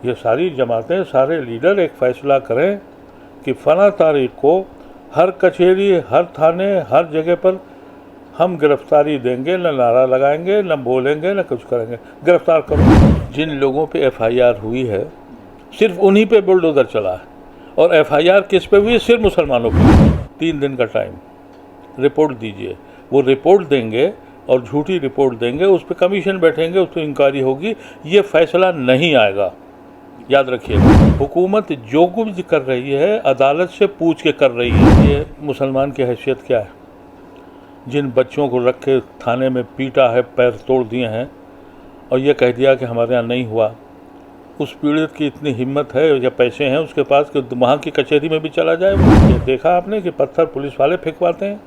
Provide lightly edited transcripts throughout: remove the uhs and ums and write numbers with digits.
ये सारी जमातें, सारे लीडर एक फ़ैसला करें कि फ़ला तारीख को हर कचहरी, हर थाने, हर जगह पर हम गिरफ्तारी देंगे, न नारा लगाएंगे, न बोलेंगे, न कुछ करेंगे, गिरफ्तार करो। जिन लोगों पे एफआईआर हुई है सिर्फ उन्हीं पे बुलडोज़र चला है, और एफआईआर किस पे हुई है? सिर्फ मुसलमानों पे। 3 दिन का टाइम, रिपोर्ट दीजिए। वो रिपोर्ट देंगे और झूठी रिपोर्ट देंगे, उस पर कमीशन बैठेंगे, उस पर इंक्वायरी होगी, ये फैसला नहीं आएगा। याद रखिएगा, हुकूमत जो कुछ कर रही है अदालत से पूछ के कर रही है। ये मुसलमान की हैसियत क्या है? जिन बच्चों को रख के थाने में पीटा है, पैर तोड़ दिए हैं, और ये कह दिया कि हमारे यहाँ नहीं हुआ, उस पीड़ित की इतनी हिम्मत है या पैसे हैं उसके पास कि वहाँ की कचहरी में भी चला जाए? ये देखा आपने कि पत्थर पुलिस वाले फेंकवाते हैं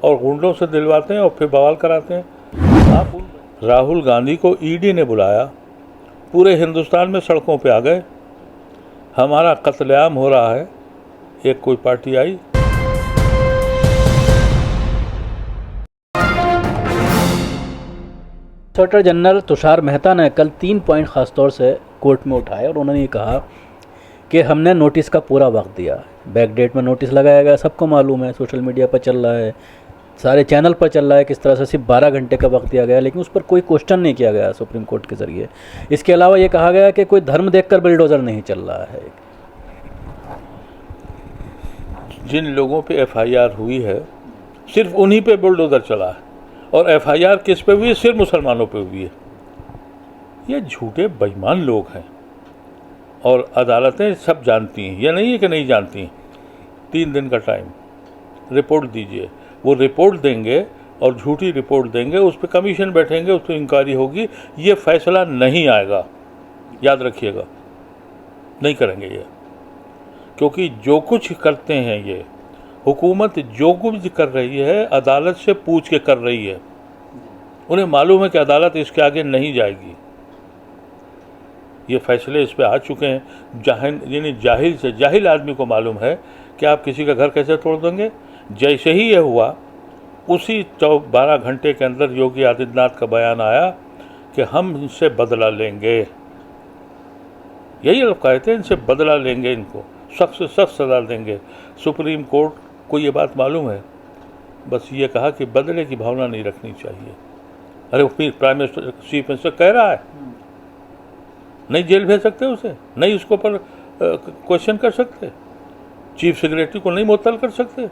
और गुंडों से दिलवाते हैं और फिर बवाल कराते हैं। आप राहुल गांधी को ईडी ने बुलाया, पूरे हिंदुस्तान में सड़कों पे आ गए, हमारा कत्लेआम हो रहा है, एक कोई पार्टी आई। सॉलिसिटर जनरल तुषार मेहता ने कल 3 पॉइंट ख़ास तौर से कोर्ट में उठाए और उन्होंने ये कहा कि हमने नोटिस का पूरा वक्त दिया। बैक डेट में नोटिस लगाया गया, सबको मालूम है, सोशल मीडिया पर चल रहा है, सारे चैनल पर चल रहा है किस तरह से सिर्फ 12 घंटे का वक्त दिया गया, लेकिन उस पर कोई क्वेश्चन नहीं किया गया सुप्रीम कोर्ट के ज़रिए। इसके अलावा ये कहा गया कि कोई धर्म देखकर बुलडोज़र नहीं चल रहा है। जिन लोगों पे एफआईआर हुई है सिर्फ उन्हीं पे बुलडोज़र चला है, और एफआईआर किस पे हुई है? सिर्फ मुसलमानों पे हुई है। ये झूठे बेईमान लोग हैं, और अदालतें सब जानती हैं, यह नहीं है कि नहीं जानती हैं। 3 दिन का टाइम, रिपोर्ट दीजिए। वो रिपोर्ट देंगे और झूठी रिपोर्ट देंगे, उस पर कमीशन बैठेंगे, उस पर इंक्वायरी होगी, ये फैसला नहीं आएगा। याद रखिएगा, नहीं करेंगे ये, क्योंकि जो कुछ करते हैं ये हुकूमत जो कुछ कर रही है अदालत से पूछ के कर रही है। उन्हें मालूम है कि अदालत इसके आगे नहीं जाएगी। ये फैसले इस पे आ चुके हैं। यानी जाहिल से जाहिल आदमी को मालूम है कि आप किसी का घर कैसे तोड़ देंगे। जैसे ही ये हुआ, उसी 12 घंटे के अंदर योगी आदित्यनाथ का बयान आया कि हम इनसे बदला लेंगे। यही लोग कहते हैं, इनसे बदला लेंगे, इनको सख्त से सख्त सजा देंगे। सुप्रीम कोर्ट को ये बात मालूम है, बस ये कहा कि बदले की भावना नहीं रखनी चाहिए। अरे प्राइम मिनिस्टर, चीफ मिनिस्टर कह रहा है, नहीं जेल भेज सकते उसे, नहीं उसको पर क्वेश्चन कर सकते, चीफ सेक्रेटरी को नहीं मुअत्तल कर सकते।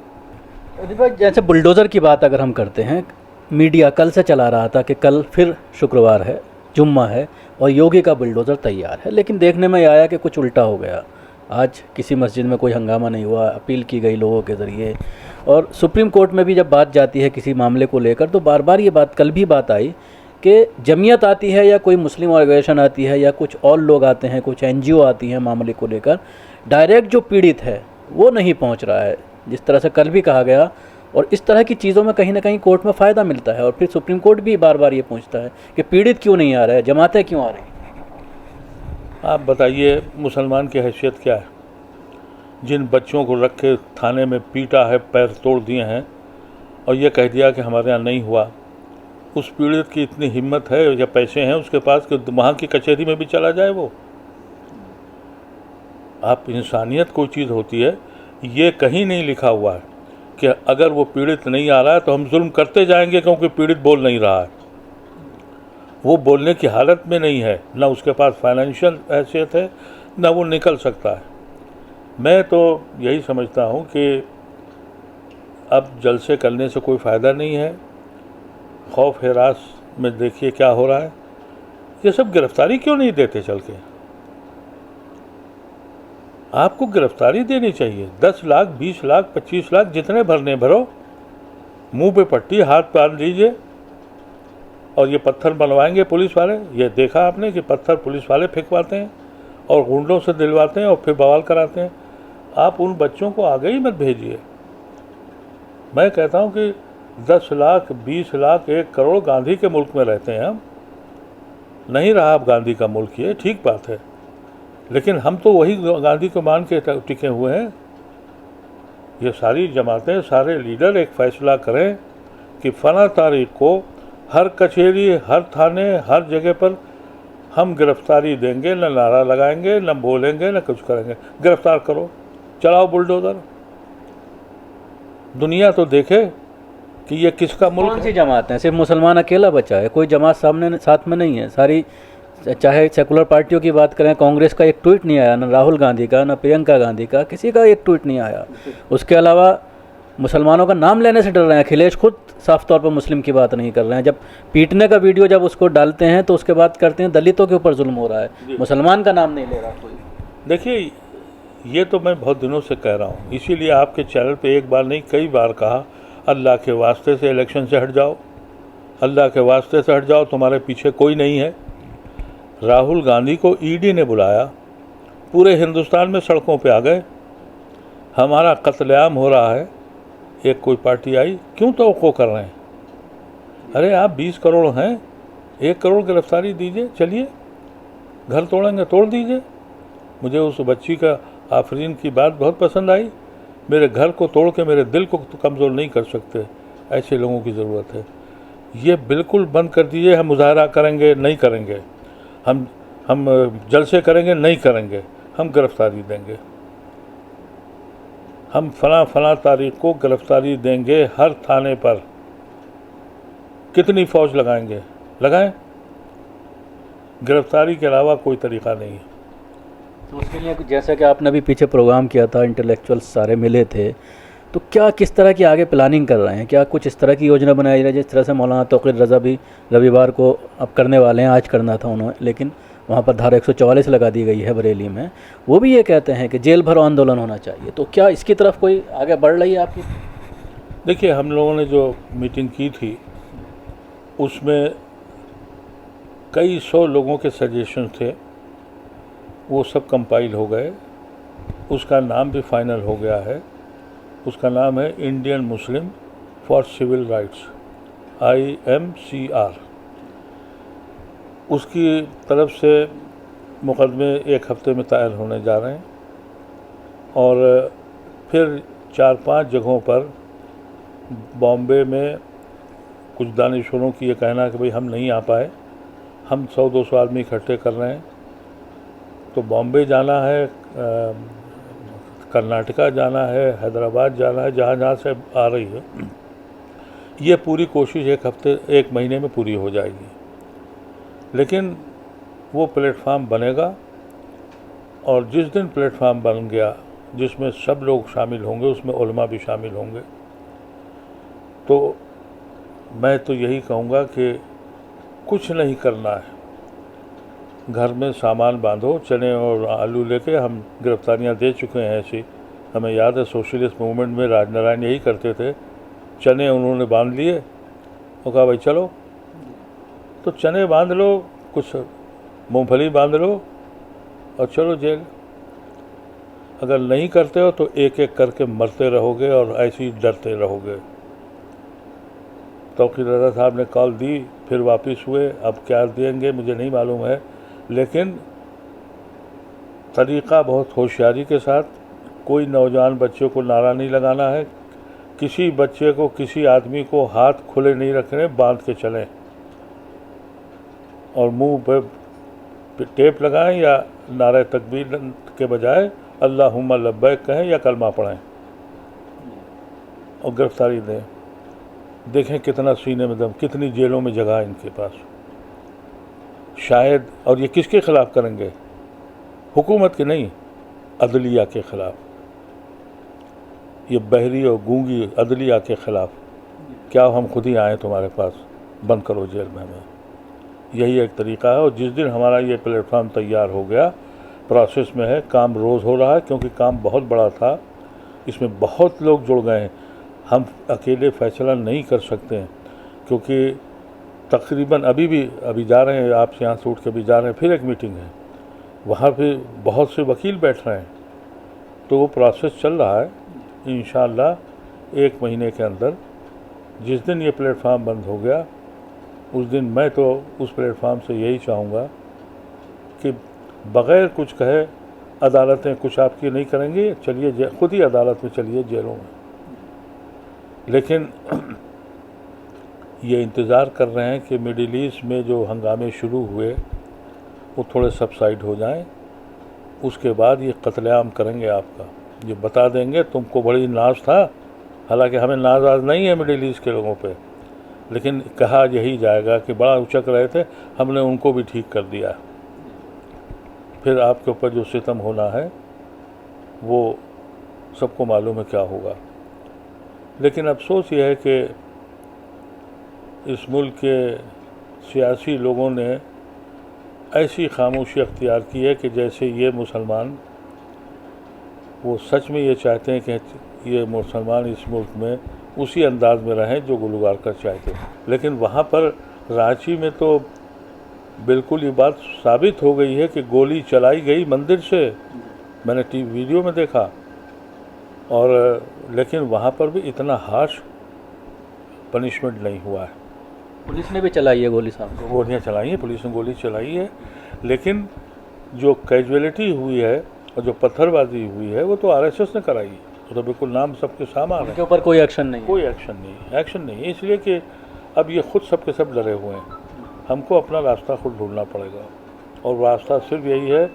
जैसे बुलडोज़र की बात अगर हम करते हैं, मीडिया कल से चला रहा था कि कल फिर शुक्रवार है, जुम्मा है और योगी का बुलडोज़र तैयार है, लेकिन देखने में आया कि कुछ उल्टा हो गया। आज किसी मस्जिद में कोई हंगामा नहीं हुआ, अपील की गई लोगों के ज़रिए, और सुप्रीम कोर्ट में भी जब बात जाती है किसी मामले को लेकर तो बार बार ये बात, कल भी बात आई कि जमीयत आती है या कोई मुस्लिम ऑर्गेनाइजेशन आती है या कुछ और लोग आते हैं, कुछ एनजीओ आती हैं मामले को लेकर, डायरेक्ट जो पीड़ित है वो नहीं पहुंच रहा है, जिस तरह से कल भी कहा गया। और इस तरह की चीज़ों में कहीं ना कहीं कोर्ट में फ़ायदा मिलता है, और फिर सुप्रीम कोर्ट भी बार बार ये पूछता है कि पीड़ित क्यों नहीं आ रहा है, जमातें क्यों आ रही हैं। आप बताइए, मुसलमान की हैसियत क्या है? जिन बच्चों को रख के थाने में पीटा है, पैर तोड़ दिए हैं, और ये कह दिया कि हमारे यहाँ नहीं हुआ, उस पीड़ित की इतनी हिम्मत है या पैसे हैं उसके पास कि वहाँ की कचहरी में भी चला जाए वो? आप, इंसानियत कोई चीज़ होती है, ये कहीं नहीं लिखा हुआ है कि अगर वो पीड़ित नहीं आ रहा है तो हम जुल्म करते जाएंगे क्योंकि पीड़ित बोल नहीं रहा है। वो बोलने की हालत में नहीं है, ना उसके पास फाइनेंशियल हैसियत है, ना वो निकल सकता है। मैं तो यही समझता हूँ कि अब जलसे करने से कोई फ़ायदा नहीं है। खौफ हिरास में देखिए क्या हो रहा है। ये सब गिरफ्तारी क्यों नहीं देते चल के? आपको गिरफ्तारी देनी चाहिए। 10 लाख, 20 लाख, 25 लाख, जितने भरने भरो, मुंह पे पट्टी, हाथ बांध लीजिए, और ये पत्थर बनवाएंगे पुलिस वाले। ये देखा आपने कि पत्थर पुलिस वाले फेंकवाते हैं और गुंडों से दिलवाते हैं और फिर बवाल कराते हैं। आप उन बच्चों को आगे ही मत भेजिए। मैं कहता हूँ कि 10 लाख, 20 लाख, 1 करोड़ गांधी के मुल्क में रहते हैं हम। नहीं रहा अब गांधी का मुल्क, ये ठीक बात है, लेकिन हम तो वही गांधी को मान के टिके हुए हैं। ये सारी जमातें, सारे लीडर एक फ़ैसला करें कि फ़ला तारीख को हर कचहरी, हर थाने, हर जगह पर हम गिरफ्तारी देंगे, न नारा लगाएंगे, न बोलेंगे, न कुछ करेंगे। गिरफ्तार करो, चलाओ बुलडोज़र। दुनिया तो देखे कि ये किसका मुल्क कौन है। सी जमात है? सिर्फ मुसलमान अकेला बचा है, कोई जमात सामने साथ में नहीं है। सारी, चाहे सेकुलर पार्टियों की बात करें, कांग्रेस का एक ट्वीट नहीं आया, ना राहुल गांधी का, ना प्रियंका गांधी का, किसी का एक ट्वीट नहीं आया। उसके अलावा मुसलमानों का नाम लेने से डर रहे हैं। अखिलेश खुद साफ तौर पर मुस्लिम की बात नहीं कर रहे हैं। जब पीटने का वीडियो जब उसको डालते हैं तो उसके बाद करते हैं दलितों के ऊपर जुल्म हो रहा है, मुसलमान का नाम नहीं ले रहा कोई। देखिए, ये तो मैं बहुत दिनों से कह रहा हूँ, इसीलिए आपके चैनल पे एक बार नहीं कई बार कहा, अल्लाह के वास्ते से इलेक्शन से हट जाओ, अल्लाह के वास्ते से हट जाओ, तुम्हारे पीछे कोई नहीं है। राहुल गांधी को ईडी ने बुलाया, पूरे हिंदुस्तान में सड़कों पे आ गए, हमारा कत्लेआम हो रहा है, एक कोई पार्टी आई, क्यों तवक्को कर रहे हैं? अरे आप 20 करोड़ हैं, 1 करोड़ गिरफ्तारी दीजिए, चलिए घर तोड़ेंगे तोड़ दीजिए। मुझे उस बच्ची का आफरीन की बात बहुत पसंद आई, मेरे घर को तोड़ के मेरे दिल को तो कमज़ोर नहीं कर सकते, ऐसे लोगों की ज़रूरत है। ये बिल्कुल बंद कर दीजिए। हम मुजाहरा करेंगे, नहीं करेंगे, हम जलसे करेंगे, नहीं करेंगे, हम गिरफ्तारी देंगे, हम फला तारीख को गिरफ्तारी देंगे। हर थाने पर कितनी फ़ौज लगाएंगे, लगाएं, गिरफ्तारी के अलावा कोई तरीक़ा नहीं है। तो उसके लिए जैसा कि आपने अभी पीछे प्रोग्राम किया था, इंटेलेक्चुअल सारे मिले थे, तो क्या किस तरह की आगे प्लानिंग कर रहे हैं? क्या कुछ इस तरह की योजना बनाई जाए जिस तरह से मौलाना तौक़ीर रज़ा भी रविवार को अब करने वाले हैं, आज करना था उन्होंने, लेकिन वहाँ पर धारा 144 लगा दी गई है बरेली में। वो भी ये कहते हैं कि जेल भरो आंदोलन होना चाहिए। तो क्या इसकी तरफ कोई आगे बढ़ रही है आपकी? देखिए, हम लोगों ने जो मीटिंग की थी उसमें कई 100 लोगों के सजेशन थे, वो सब कंपाइल हो गए, उसका नाम भी फाइनल हो गया है। उसका नाम है Indian Muslim for civil rights, IMCR। उसकी तरफ से मुकदमे 1 हफ्ते में तैयार होने जा रहे हैं और फिर 4-5 जगहों पर बॉम्बे में कुछ दानिशवरों की ये कहना है कि भाई हम नहीं आ पाए, हम 100-200 आदमी इकट्ठे कर रहे हैं। तो बॉम्बे जाना है, कर्नाटका जाना है, हैदराबाद जाना है, जहाँ जहाँ से आ रही है। ये पूरी कोशिश 1 हफ्ते 1 महीने में पूरी हो जाएगी। लेकिन वो प्लेटफार्म बनेगा और जिस दिन प्लेटफार्म बन गया जिसमें सब लोग शामिल होंगे, उसमें उलमा भी शामिल होंगे, तो मैं तो यही कहूँगा कि कुछ नहीं करना है, घर में सामान बांधो, चने और आलू लेके। हम गिरफ्तारियां दे चुके हैं ऐसी, हमें याद है सोशलिस्ट मूवमेंट में राजनारायण यही करते थे, चने उन्होंने बांध लिए और कहा भाई चलो, तो चने बांध लो, कुछ मूंगफली बांध लो और चलो जेल। अगर नहीं करते हो तो एक एक करके मरते रहोगे और ऐसे ही डरते रहोगे। तौक़ीर रज़ा साहब ने कॉल दी, फिर वापस हुए, अब क्या देंगे मुझे नहीं मालूम है, लेकिन तरीक़ा बहुत होशियारी के साथ, कोई नौजवान बच्चे को नारा नहीं लगाना है, किसी बच्चे को, किसी आदमी को हाथ खुले नहीं रखने, बांध के चलें और मुंह पे टेप लगाएं या नारे तकबीर के बजाय अल्लाहुम्मा लब्बैक कहें या कलमा पढ़ें और गिरफ्तारी दें। देखें कितना सीने में दम, कितनी जेलों में जगह है इनके पास शायद। और ये किसके ख़िलाफ़ करेंगे? हुकूमत के नहीं, अदलिया के ख़िलाफ़, ये बहरी और गूंगी अदलिया के ख़िलाफ़। क्या हम खुद ही आए तुम्हारे पास, बंद करो जेल में हमें। यही एक तरीक़ा है। और जिस दिन हमारा ये प्लेटफार्म तैयार हो गया, प्रोसेस में है, काम रोज़ हो रहा है, क्योंकि काम बहुत बड़ा था, इसमें बहुत लोग जुड़ गए हैं। हम अकेले फ़ैसला नहीं कर सकते हैं, क्योंकि तकरीबन अभी जा रहे हैं, आपसे यहाँ से उठ के भी जा रहे हैं, फिर एक मीटिंग है, वहाँ पे बहुत से वकील बैठ रहे हैं, तो वो प्रोसेस चल रहा है। इंशाअल्लाह 1 महीने के अंदर जिस दिन ये प्लेटफार्म बंद हो गया, उस दिन मैं तो उस प्लेटफार्म से यही चाहूँगा कि बग़ैर कुछ कहे अदालतें कुछ आपकी नहीं करेंगी, चलिए खुद ही अदालत में चलिए, जेलों में। लेकिन ये इंतज़ार कर रहे हैं कि मिडिल ईस्ट में जो हंगामे शुरू हुए वो थोड़े सबसाइड हो जाएं, उसके बाद ये कत्लेआम करेंगे आपका। ये बता देंगे तुमको बड़ी नाज था, हालांकि हमें नाज आज नहीं है मिडिल ईस्ट के लोगों पे, लेकिन कहा यही जाएगा कि बड़ा उचक रहे थे, हमने उनको भी ठीक कर दिया। फिर आपके ऊपर जो सितम होना है वो सबको मालूम है क्या होगा। लेकिन अफसोस ये है कि इस मुल्क के सियासी लोगों ने ऐसी खामोशी अख्तियार की है कि जैसे ये मुसलमान, वो सच में ये चाहते हैं कि ये मुसलमान इस मुल्क में उसी अंदाज में रहें जो गुलगारकर चाहते हैं। लेकिन वहाँ पर रांची में तो बिल्कुल ये बात साबित हो गई है कि गोली चलाई गई मंदिर से, मैंने टीवी वीडियो में देखा। और लेकिन वहाँ पर भी इतना हार्श पनिशमेंट नहीं हुआ है। पुलिस ने भी चलाई है गोली साहब? गोलियाँ चलाई हैं, पुलिस ने गोली चलाई है, लेकिन जो कैजुअलिटी हुई है और जो पत्थरबाजी हुई है वो तो आरएसएस ने कराई है। वो तो बिल्कुल नाम सबके सामने उनके ऊपर कोई एक्शन नहीं है? कोई एक्शन नहीं है, इसलिए कि अब ये खुद सबके सब डरे हुए हैं। हमको अपना रास्ता खुद ढूंढना पड़ेगा, और रास्ता सिर्फ यही है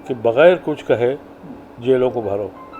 कि बग़ैर कुछ कहे जेलों को भरो।